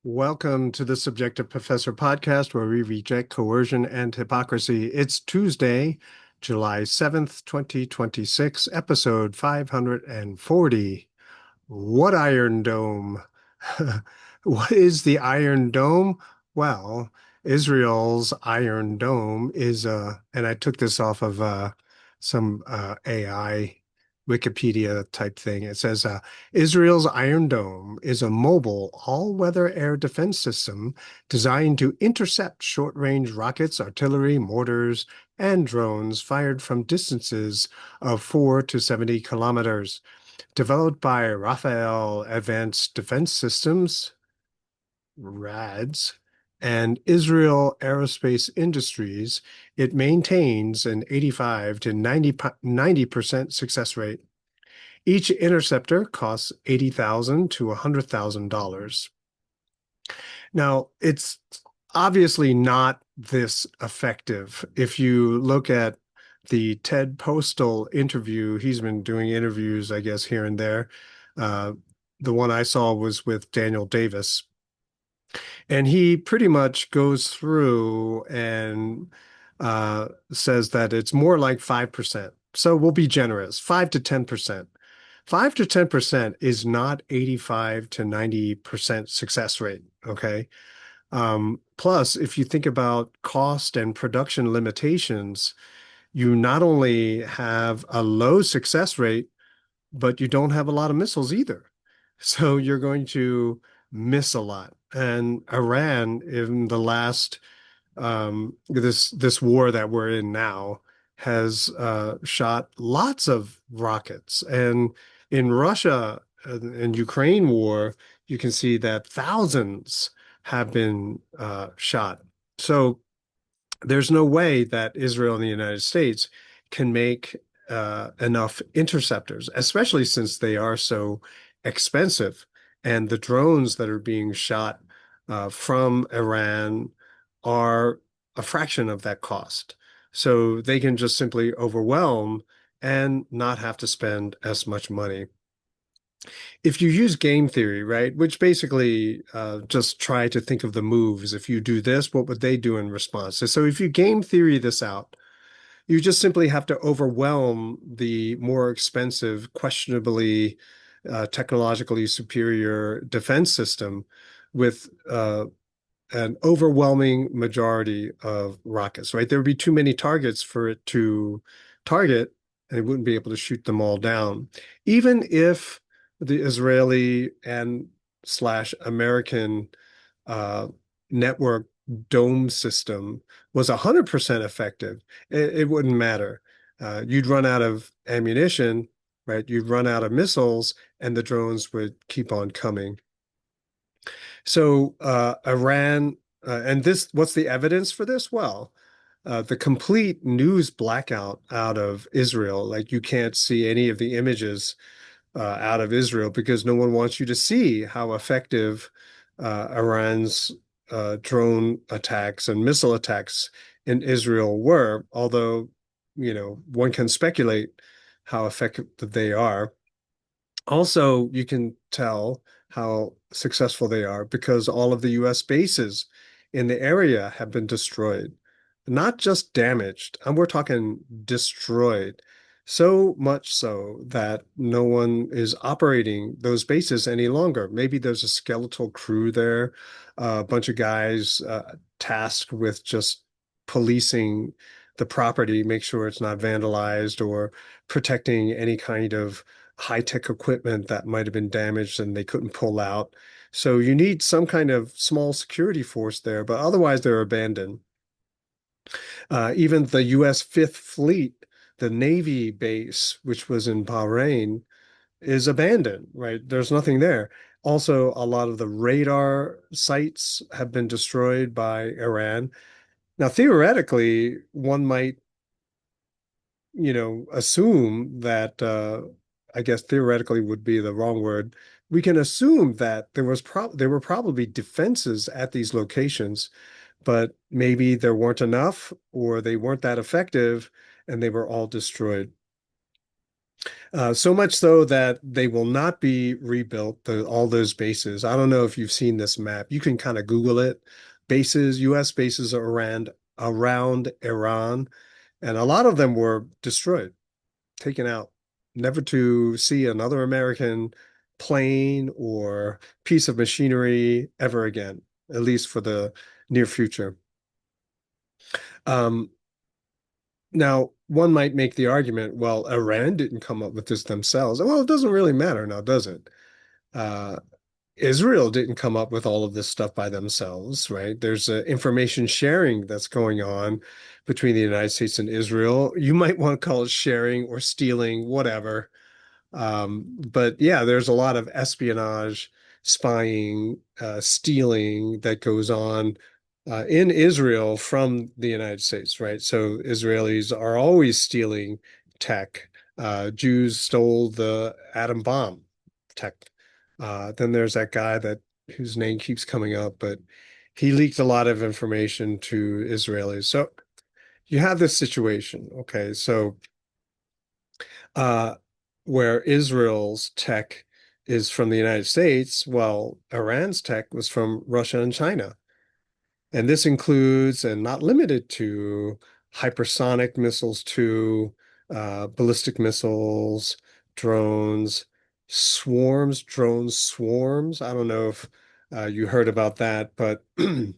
Welcome to the Subjective Professor podcast, where we reject coercion and hypocrisy. It's Tuesday, July 7th, 2026, episode 540. What Iron Dome? What is the Iron Dome? Well, Israel's Iron Dome is, and I took this off of some AI Wikipedia type thing. It says Israel's Iron Dome is a mobile all-weather air defense system designed to intercept short-range rockets, artillery, mortars, and drones fired from distances of 4 to 70 kilometers. Developed by Rafael Advanced Defense Systems, RADS, and Israel Aerospace Industries, it maintains an 85 to 90% success rate. Each interceptor costs $80,000 to $100,000. Now, it's obviously not this effective. If you look at the Ted Postal interview, he's been doing interviews, I guess, here and there. Uh, the one I saw was with Daniel Davis, and he pretty much goes through and says that it's more like 5%. So we'll be generous, 5 to 10%. 5 to 10% is not 85 to 90% success rate, okay? Plus, if you think about cost and production limitations, you not only have a low success rate, but you don't have a lot of missiles either. So you're going to miss a lot. And Iran, in the last this war that we're in now, has shot lots of rockets. And in Russia and Ukraine war, you can see that thousands have been shot. So there's no way that Israel and the United States can make enough interceptors, especially since they are so expensive. And the drones that are being shot from Iran are a fraction of that cost. So they can just simply overwhelm and not have to spend as much money. If you use game theory, right, which basically just try to think of the moves. If you do this, what would they do in response? So if you game theory this out, you just simply have to overwhelm the more expensive, questionably technologically superior defense system with an overwhelming majority of rockets, right? There would be too many targets for it to target, and it wouldn't be able to shoot them all down. Even if the Israeli and slash American uh, network dome system was 100% effective, it wouldn't matter. You'd run out of ammunition, right? You'd run out of missiles, and the drones would keep on coming. So Iran, and this, what's the evidence for this? Well, the complete news blackout out of Israel, like you can't see any of the images out of Israel because no one wants you to see how effective Iran's drone attacks and missile attacks in Israel were, although, one can speculate how effective they are. Also, you can tell how successful they are because all of the US bases in the area have been destroyed, not just damaged, and we're talking destroyed. So much so that no one is operating those bases any longer. Maybe there's a skeletal crew there, a bunch of guys tasked with just policing the property, make sure it's not vandalized or protecting any kind of high-tech equipment that might have been damaged and they couldn't pull out. So you need some kind of small security force there, but otherwise they're abandoned. Even the U.S. Fifth Fleet, the Navy base, which was in Bahrain, is abandoned, right? There's nothing there. Also, a lot of the radar sites have been destroyed by Iran. Now, theoretically, one might, assume that, I guess theoretically would be the wrong word. We can assume that there were probably defenses at these locations, but maybe there weren't enough or they weren't that effective and they were all destroyed. So much so that they will not be rebuilt, all those bases. I don't know if you've seen this map. You can kind of Google it. Bases, US bases around Iran, and a lot of them were destroyed, taken out, never to see another American plane or piece of machinery ever again, at least for the near future. Um, Now, one might make the argument, well, Iran didn't come up with this themselves. Well, it doesn't really matter now, does it? Uh, Israel didn't come up with all of this stuff by themselves, right? There's information sharing that's going on between the United States and Israel. You might want to call it sharing or stealing, whatever. But yeah, there's a lot of espionage, spying, stealing that goes on in Israel from the United States, right? So Israelis are always stealing tech. Jews stole the atom bomb tech. Then there's that guy that whose name keeps coming up, but he leaked a lot of information to Israelis. So you have this situation, okay? So uh, where Israel's tech is from the United States, while Iran's tech was from Russia and China. And this includes, and not limited to, hypersonic missiles too, ballistic missiles, drones, drone swarms. I don't know if you heard about that, but and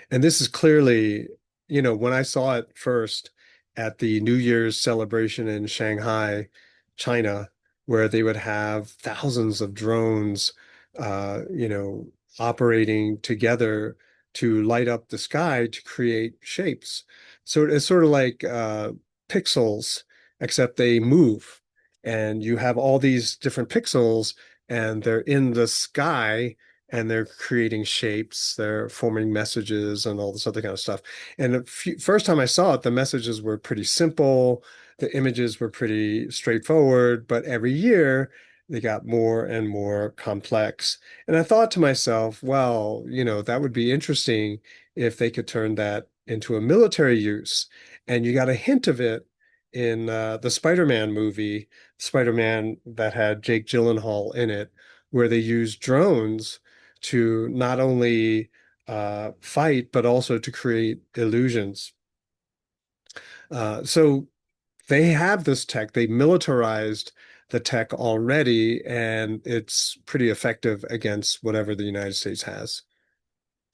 this is clearly, when I saw it first at the New Year's celebration in Shanghai, China, where they would have thousands of drones, operating together to light up the sky to create shapes. So it's sort of like pixels, except they move. And you have all these different pixels, and they're in the sky and they're creating shapes, they're forming messages and all this other kind of stuff. And first time I saw it, the messages were pretty simple, the images were pretty straightforward, but every year they got more and more complex. And I thought to myself, well, that would be interesting if they could turn that into a military use. And you got a hint of it in the Spider-Man movie, Spider-Man that had Jake Gyllenhaal in it, where they used drones to not only fight, but also to create illusions. So they have this tech, they militarized the tech already, and it's pretty effective against whatever the United States has.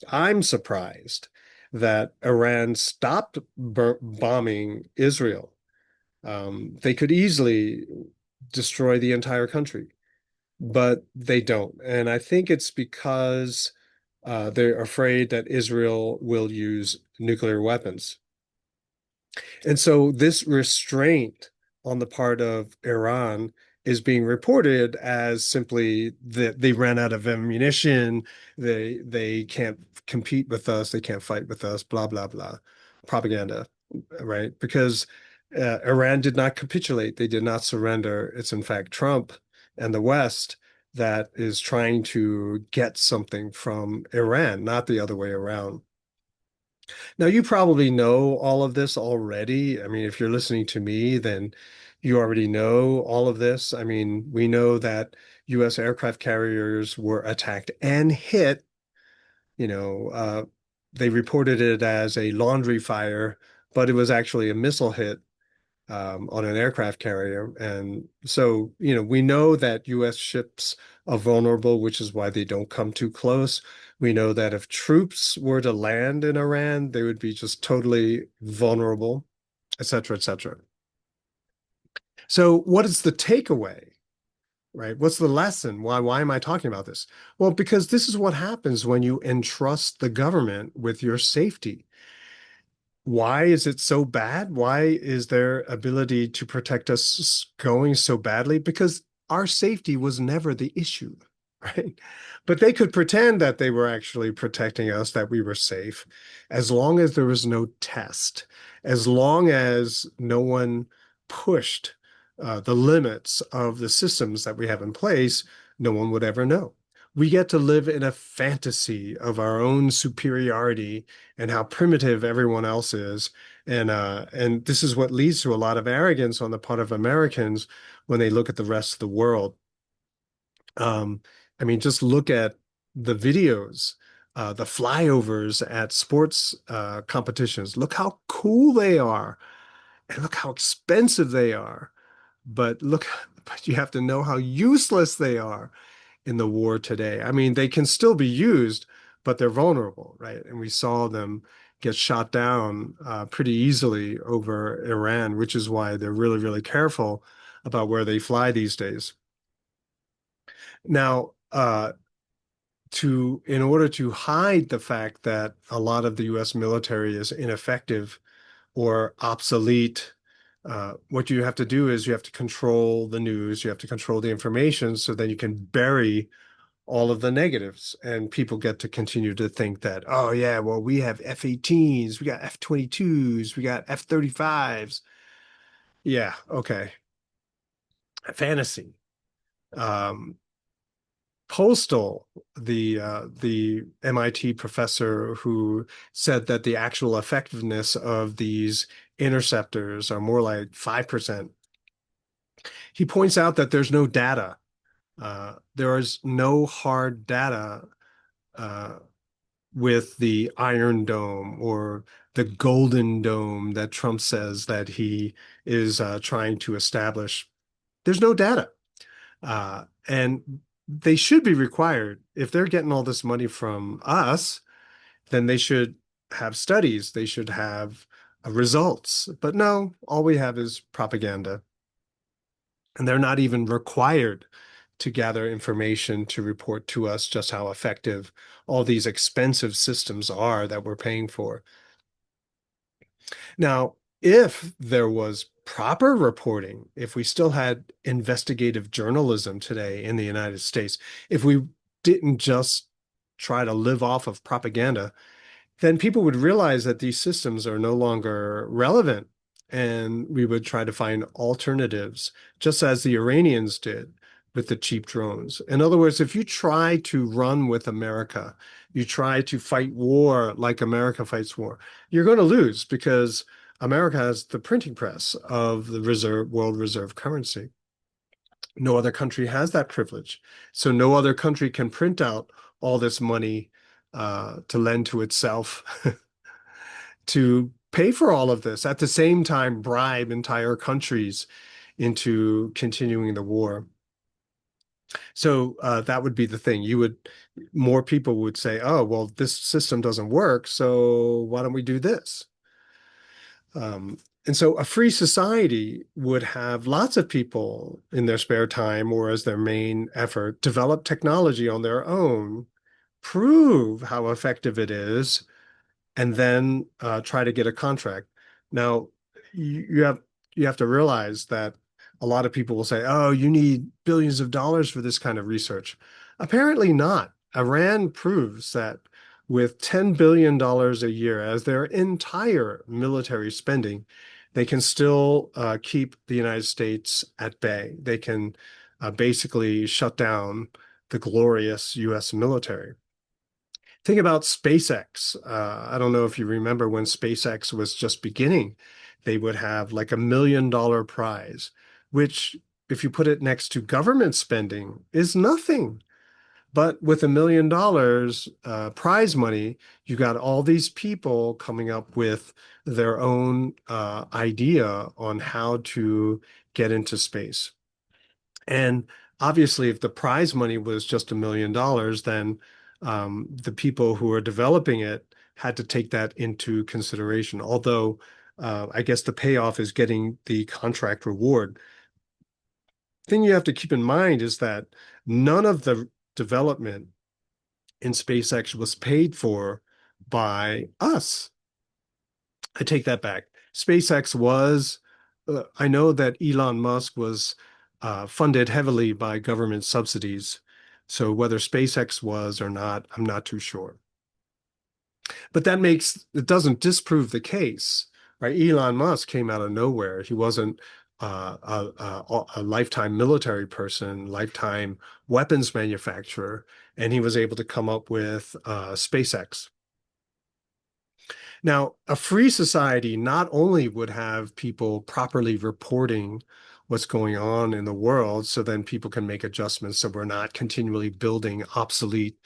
I'm surprised that Iran stopped bombing Israel. They could easily destroy the entire country, but they don't. And I think it's because they're afraid that Israel will use nuclear weapons. And so this restraint on the part of Iran is being reported as simply that they ran out of ammunition, they can't compete with us, they can't fight with us, blah blah blah. Propaganda, right? Because Iran did not capitulate, they did not surrender. It's in fact Trump and the West that is trying to get something from Iran, not the other way around. Now, you probably know all of this already. I mean, if you're listening to me, then you already know all of this. I mean, we know that U.S. aircraft carriers were attacked and hit. You know, uh, they reported it as a laundry fire, but it was actually a missile hit on an aircraft carrier. And so, we know that US ships are vulnerable, which is why they don't come too close. We know that if troops were to land in Iran, they would be just totally vulnerable, et cetera, et cetera. So, what is the takeaway? Right? What's the lesson? Why am I talking about this? Well, because this is what happens when you entrust the government with your safety. Why is it so bad? Why is their ability to protect us going so badly? Because our safety was never the issue, right? But they could pretend that they were actually protecting us, that we were safe, as long as there was no test, as long as no one pushed the limits of the systems that we have in place, no one would ever know. We get to live in a fantasy of our own superiority and how primitive everyone else is. And this is what leads to a lot of arrogance on the part of Americans when they look at the rest of the world. Um, I mean, just look at the videos, the flyovers at sports competitions. Look how cool they are, and look how expensive they are. But look, but you have to know how useless they are in the war today. I mean, they can still be used, but they're vulnerable, right? And we saw them get shot down pretty easily over Iran, which is why they're really, really careful about where they fly these days. Now, in order to hide the fact that a lot of the US military is ineffective or obsolete, what you have to do is you have to control the news, you have to control the information so that you can bury all of the negatives. And people get to continue to think that, oh, yeah, well, we have F-18s, we got F-22s, we got F-35s. Yeah, okay. Fantasy. Um, Postal, the MIT professor who said that the actual effectiveness of these interceptors are more like 5%. He points out that there's no data. There is no hard data uh, with the Iron Dome or the Golden Dome that Trump says that he is trying to establish. There's no data. And they should be required. If they're getting all this money from us, then they should have studies, they should have results. But no, all we have is propaganda. And they're not even required to gather information to report to us just how effective all these expensive systems are that we're paying for. Now, if there was proper reporting, if we still had investigative journalism today in the United States, if we didn't just try to live off of propaganda, then people would realize that these systems are no longer relevant and we would try to find alternatives, just as the Iranians did with the cheap drones. In other words, if you try to run with America, you try to fight war like America fights war, you're going to lose because America has the printing press of the world reserve currency. No other country has that privilege. So no other country can print out all this money to lend to itself to pay for all of this, at the same time bribe entire countries into continuing the war. So that would be the thing. More people would say, oh, well, this system doesn't work, so why don't we do this? And so a free society would have lots of people in their spare time or as their main effort develop technology on their own, prove how effective it is, and then try to get a contract. Now, you have to realize that a lot of people will say, "Oh, you need billions of dollars for this kind of research." Apparently not. Iran proves that with $10 billion a year as their entire military spending, they can still keep the United States at bay. They can basically shut down the glorious U.S. military. Think about SpaceX. I don't know if you remember when SpaceX was just beginning, they would have like $1 million prize, which, if you put it next to government spending, is nothing. But with $1 million prize money, you got all these people coming up with their own idea on how to get into space. And obviously, if the prize money was just $1 million, then the people who are developing it had to take that into consideration. Although I guess the payoff is getting the contract reward. Thing you have to keep in mind is that none of the development in SpaceX was paid for by us. I take that back. SpaceX was, I know that Elon Musk was funded heavily by government subsidies. So whether SpaceX was or not, I'm not too sure. But it doesn't disprove the case, right? Elon Musk came out of nowhere. He wasn't a lifetime military person, lifetime weapons manufacturer, and he was able to come up with SpaceX. Now, a free society not only would have people properly reporting what's going on in the world, so then people can make adjustments so we're not continually building obsolete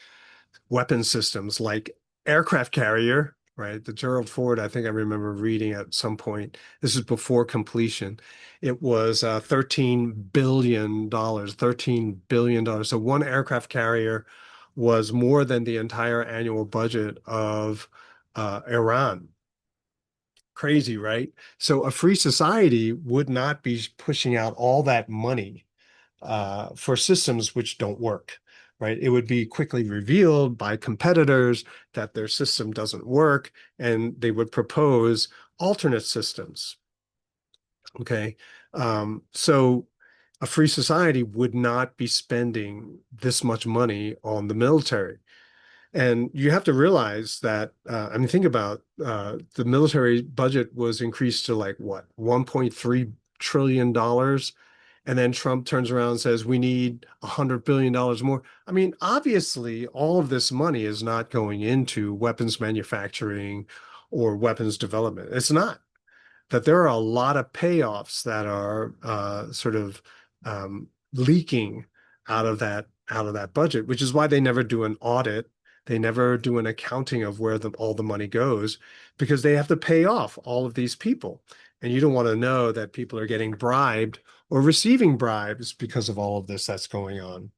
weapon systems like aircraft carrier, right? The Gerald Ford, I think I remember reading at some point, this is before completion. It was $13 billion, $13 billion. So one aircraft carrier was more than the entire annual budget of Iran. Crazy, right? So a free society would not be pushing out all that money for systems which don't work, right? It would be quickly revealed by competitors that their system doesn't work, and they would propose alternate systems. Okay. So a free society would not be spending this much money on the military. And you have to realize that, I mean, think about the military budget was increased to like what, $1.3 trillion dollars. And then Trump turns around and says, we need $100 billion dollars more. I mean, obviously, all of this money is not going into weapons manufacturing or weapons development. It's not. That there are a lot of payoffs that are sort of leaking out of that budget, which is why they never do an audit. They never do an accounting of where all the money goes because they have to pay off all of these people. And you don't want to know that people are getting bribed or receiving bribes because of all of this that's going on.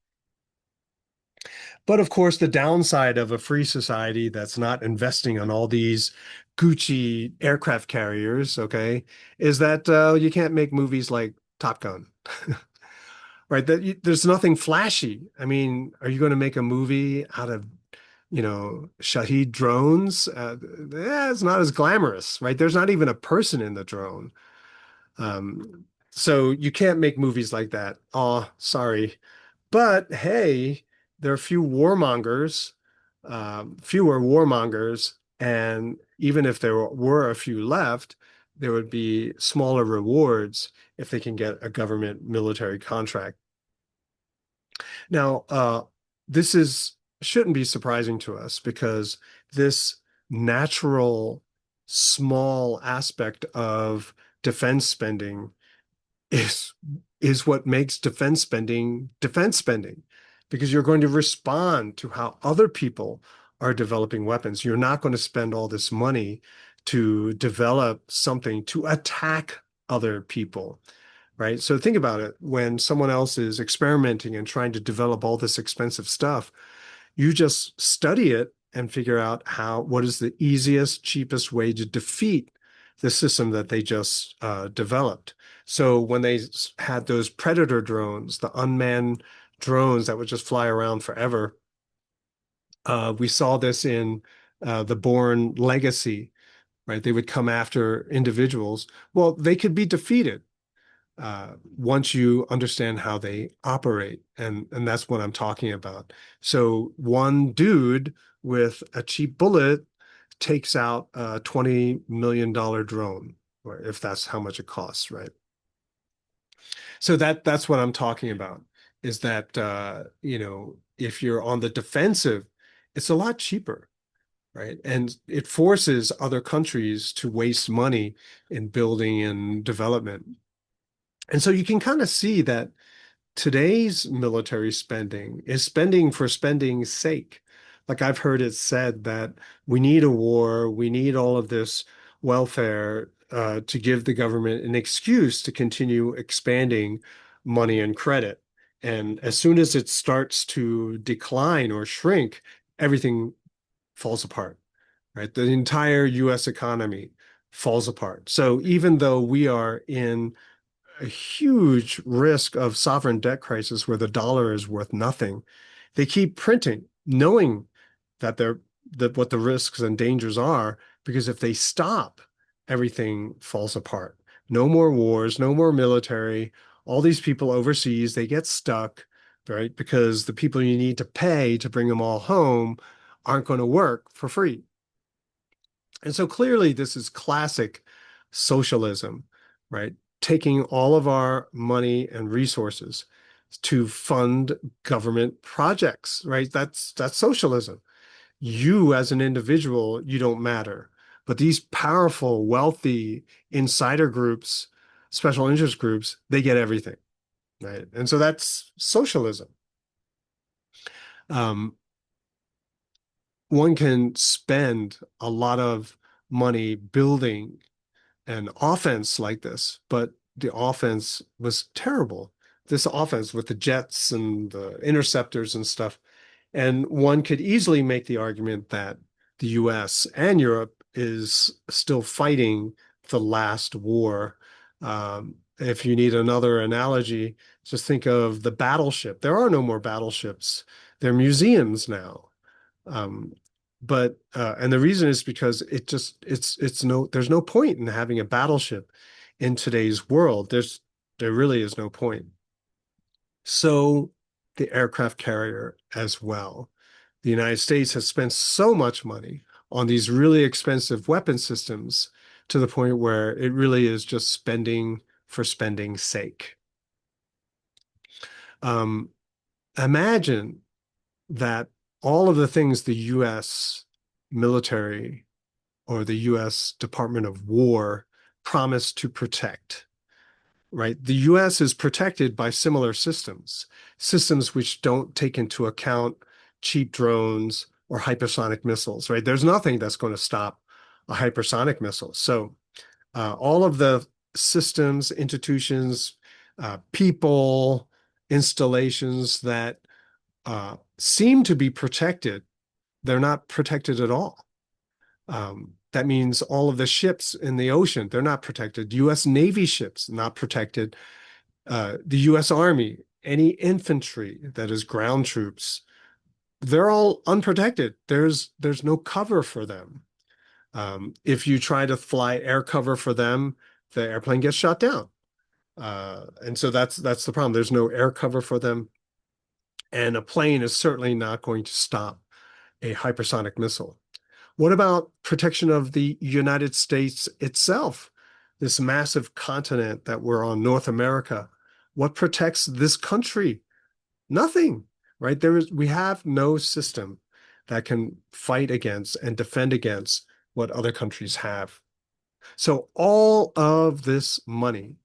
But of course, the downside of a free society that's not investing on all these Gucci aircraft carriers, okay, is that you can't make movies like Top Gun, right? There's nothing flashy. I mean, are you going to make a movie out of, Shahed drones? It's not as glamorous, right? There's not even a person in the drone. So you can't make movies like that. Oh, sorry. But hey, there are fewer warmongers, and even if there were a few left, there would be smaller rewards if they can get a government military contract. Now, this is shouldn't be surprising to us because this natural small aspect of defense spending is is what makes defense spending because you're going to respond to how other people are developing weapons. You're not going to spend all this money to develop something to attack other people, right? So think about it. When someone else is experimenting and trying to develop all this expensive stuff, you just study it and figure out what is the easiest, cheapest way to defeat the system that they just developed. So when they had those predator drones, the unmanned drones that would just fly around forever, we saw this in the Bourne Legacy, right? They would come after individuals. Well, they could be defeated once you understand how they operate. And that's what I'm talking about. So one dude with a cheap bullet takes out a $20 million drone, or if that's how much it costs, right? So that's what I'm talking about, is that if you're on the defensive, it's a lot cheaper, right? And it forces other countries to waste money in building and development. And so you can kind of see that today's military spending is spending for spending's sake. Like I've heard it said that we need a war, we need all of this welfare to give the government an excuse to continue expanding money and credit. And as soon as it starts to decline or shrink, everything falls apart, right? The entire US economy falls apart. So even though we are in a huge risk of sovereign debt crisis where the dollar is worth nothing. They keep printing, knowing that what the risks and dangers are, because if they stop, everything falls apart. No more wars, no more military. All these people overseas, they get stuck, right? Because the people you need to pay to bring them all home aren't going to work for free. And so clearly, this is classic socialism, right? Taking all of our money and resources to fund government projects, right? That's socialism. You as an individual, you don't matter. But these powerful, wealthy insider groups, special interest groups, they get everything, right? And so that's socialism. Um, One can spend a lot of money building an offense like this, but the offense was terrible. This offense with the jets and the interceptors and stuff. And one could easily make the argument that the US and Europe is still fighting the last war. If you need another analogy, just think of the battleship. There are no more battleships. They're museums now. Um, but and the reason is because it's no there's no point in having a battleship in today's world. There really is no point. So the aircraft carrier as well. The United States has spent so much money on these really expensive weapon systems to the point where it really is just spending for spending's sake. Um, Imagine that all of the things the US military or the US Department of War promised to protect, right? The US is protected by similar systems, systems which don't take into account cheap drones or hypersonic missiles, right? There's nothing that's going to stop a hypersonic missile. So all of the systems, institutions, people, installations that seem to be protected, they're not protected at all. That means all of the ships in the ocean, they're not protected. US Navy ships, not protected. The US Army, any infantry that is ground troops, they're all unprotected. There's no cover for them. If you try to fly air cover for them, the airplane gets shot down. And so that's the problem. There's no air cover for them. And a plane is certainly not going to stop a hypersonic missile. What about protection of the United States itself? This massive continent that we're on, North America. What protects this country? Nothing, right? We have no system that can fight against and defend against what other countries have. So all of this money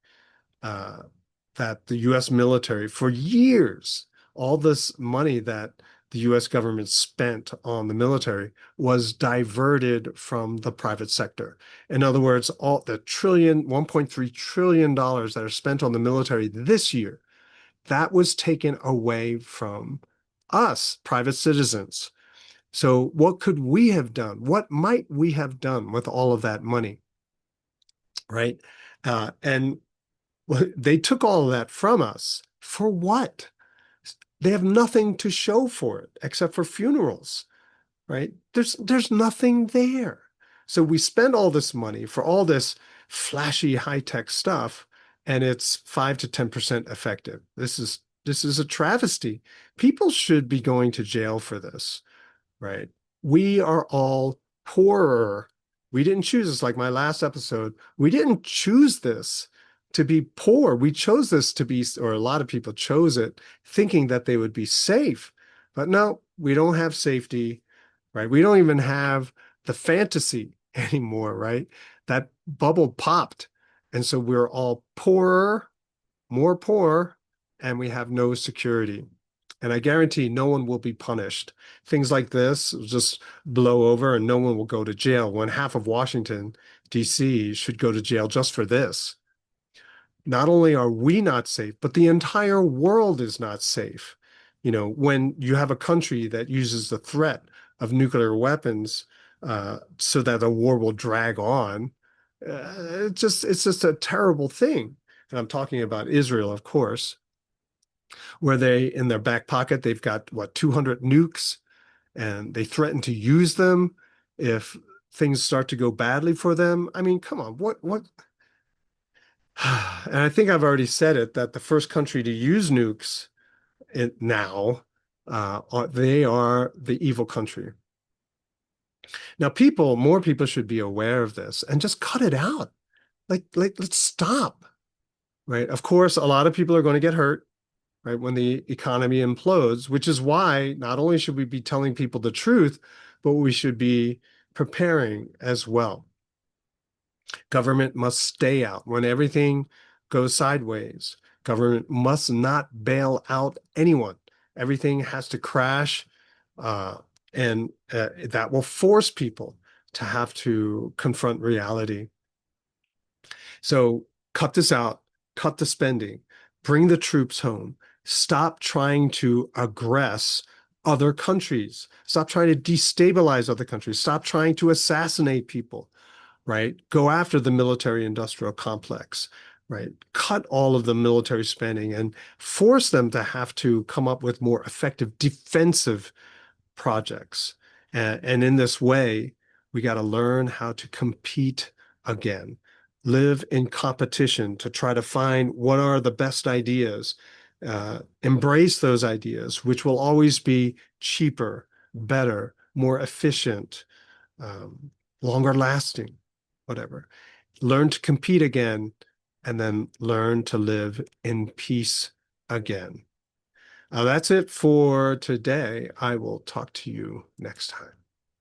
uh, that the US military, for years, all this money that the US government spent on the military was diverted from the private sector. In other words, all the $1.3 trillion that are spent on the military this year, that was taken away from us, private citizens. So what could we have done? What might we have done with all of that money, right? And they took all of that from us. For what? They have nothing to show for it except for funerals, right? There's nothing there. So we spend all this money for all this flashy high-tech stuff, and it's 5 to 10% effective. This is a travesty. People should be going to jail for this, right? We are all poorer. We didn't choose this, like my last episode. We didn't choose this to be poor. We chose this to be, or a lot of people chose it thinking that they would be safe. But no, we don't have safety, right? We don't even have the fantasy anymore, right? That bubble popped. And so we're all poorer, more poor, and we have no security. And I guarantee no one will be punished. Things like this will just blow over and no one will go to jail when half of Washington, D.C. should go to jail just for this. Not only are we not safe, but the entire world is not safe. You know, when you have a country that uses the threat of nuclear weapons so that a war will drag on, it's just a terrible thing. And I'm talking about Israel, of course, where they, in their back pocket, they've got, what, 200 nukes, and they threaten to use them if things start to go badly for them. I mean, come on, what? And I think I've already said it, that the first country to use nukes now, they are the evil country. Now, more people should be aware of this and just cut it out. Like, let's stop, right? Of course, a lot of people are going to get hurt, right, when the economy implodes, which is why not only should we be telling people the truth, but we should be preparing as well. Government must stay out when everything goes sideways. Government must not bail out anyone. Everything has to crash, and that will force people to have to confront reality. So cut this out, cut the spending, bring the troops home, stop trying to aggress other countries, stop trying to destabilize other countries, stop trying to assassinate people, right? Go after the military industrial complex, right? Cut all of the military spending and force them to have to come up with more effective defensive projects. And in this way, we got to learn how to compete again, live in competition to try to find what are the best ideas, embrace those ideas, which will always be cheaper, better, more efficient, longer lasting, whatever. Learn to compete again, and then learn to live in peace again. That's it for today. I will talk to you next time.